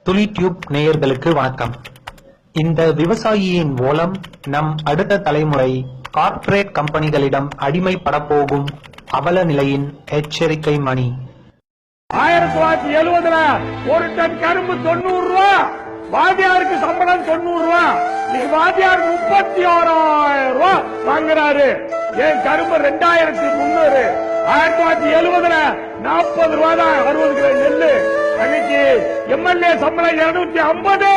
துளி டியூப் நேயர்களுக்கு வணக்கம். இந்த விவசாயியின் மூலம் நம் அடுத்த தலைமுறை கார்ப்பரேட் கம்பெனிகளிடம் அடிமைப்படப் போகும் அவல நிலையின் எச்சரிக்கை மணி. 1970 ஒரு டன் கரும்பு 90 ரூபா, வாத்தியாருக்கு சம்பளம் 90 ரூபா. இன்னைக்கு வாத்தியார் 36,000 ரூபா வாங்குறாரு. ஏன் கரும்பு 2300. 1970 40 ரூபா தான் 60 கிலோ நெல்லு. அன்னைக்கு எம்எல்ஏ சம்பளம் 250.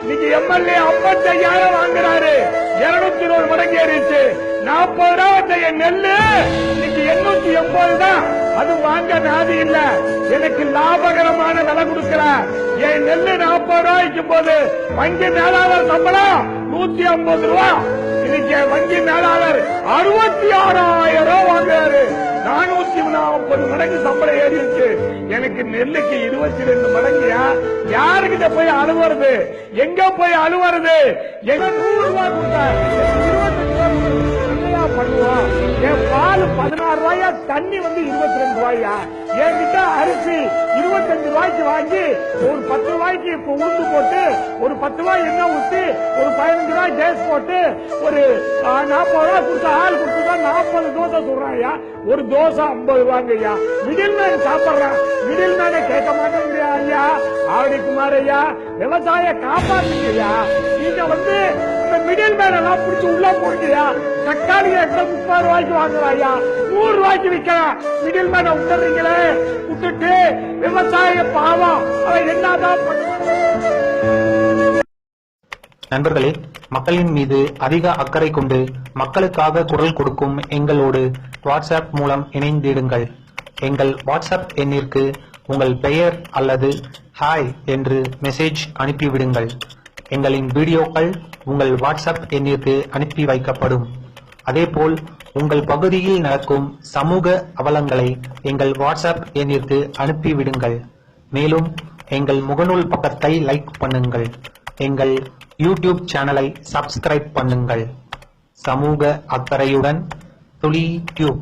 இன்னைக்கு எம்எல்ஏ 55,000 வாங்குறாரு. 220 மடங்கு ஏறிச்சு. 40 ரூபா நெல்லு இன்னைக்கு 880 தான். அது வாங்க நாதி இல்ல. எனக்கு லாபகரமான விலை கொடுக்கிற என் நெல்லு 40 ரூபாய்க்கு போது வங்கி மேலாளர் சம்பளம் 150 ரூபா. இன்னைக்கு வங்கி மேலாளர் 66,000 ரூபாய் வாங்குறாரு. 440 மடங்கு சம்பளம் ஏறிச்சு. எனக்கு நெல்லுக்கு 22 மடங்குயா. யாருக்கிட்ட போய் அழுவுறது? எங்க போய் அழுவுறது? எங்க 100 ரூபாய் கொடுத்தா 22 பண்ணுவான். என் பால் 16 ரூபாயா, தண்ணி 22 ரூபாயா. என்கிட்ட அரிசி 25 ரூபாய்க்கு வாங்கி ஒரு 10 ரூபாய்க்கு இப்ப உளுந்து போட்டு ஒரு 10 ரூபாய் எண்ணெய் ஊற்றி ஒரு 15 ரூபாய் கேஸ் போட்டு ஒரு 40 ரூபாய் கொடுத்த ஆள் கொடுத்துதான் 40 தோசை சொல்றாயா. ஒரு தோசை 50 ரூபாங்க ஐயா. மிடில் மேன் சாப்பிடுறான். மிடில் மேனை கேட்க மாட்டேங்கிறியா ஐயா? ஆவடி குமார் ஐயா, விவசாய காப்பாத்துங்க ஐயா. நீங்க மிடில் மேன் எல்லாம் பிடிச்சி உள்ள போடுங்கயா. தக்காளி 30 ரூபாய்க்கு வாங்குறாயா, 100 ரூபாய்க்கு விற்கிறான். மிடில் மேனை விட்டுறீங்களே, விட்டுட்டு விவசாய பாவம் அவன் என்னதான் நண்பர்களே, மக்களின் மீது அதிக அக்கறை கொண்டு மக்களுக்காக குரல் கொடுக்கும் எங்களோடு வாட்ஸ்அப் மூலம் இணைந்திடுங்கள். எங்கள் வாட்ஸ்அப் எண்ணிற்கு உங்கள் பெயர் அல்லது ஹாய் என்று மெசேஜ் அனுப்பிவிடுங்கள். எங்களின் வீடியோக்கள் உங்கள் வாட்ஸ்அப் எண்ணிற்கு அனுப்பி வைக்கப்படும். அதேபோல் உங்கள் பகுதியில் நடக்கும் சமூக அவலங்களை எங்கள் வாட்ஸ்அப் எண்ணிற்கு அனுப்பிவிடுங்கள். மேலும் எங்கள் முகநூல் பக்கத்தை லைக் பண்ணுங்கள். எங்கள் யூடியூப் சேனலை சப்ஸ்கிரைப் பண்ணுங்கள். சமூக அக்கறையுடன் துளி டியூப்.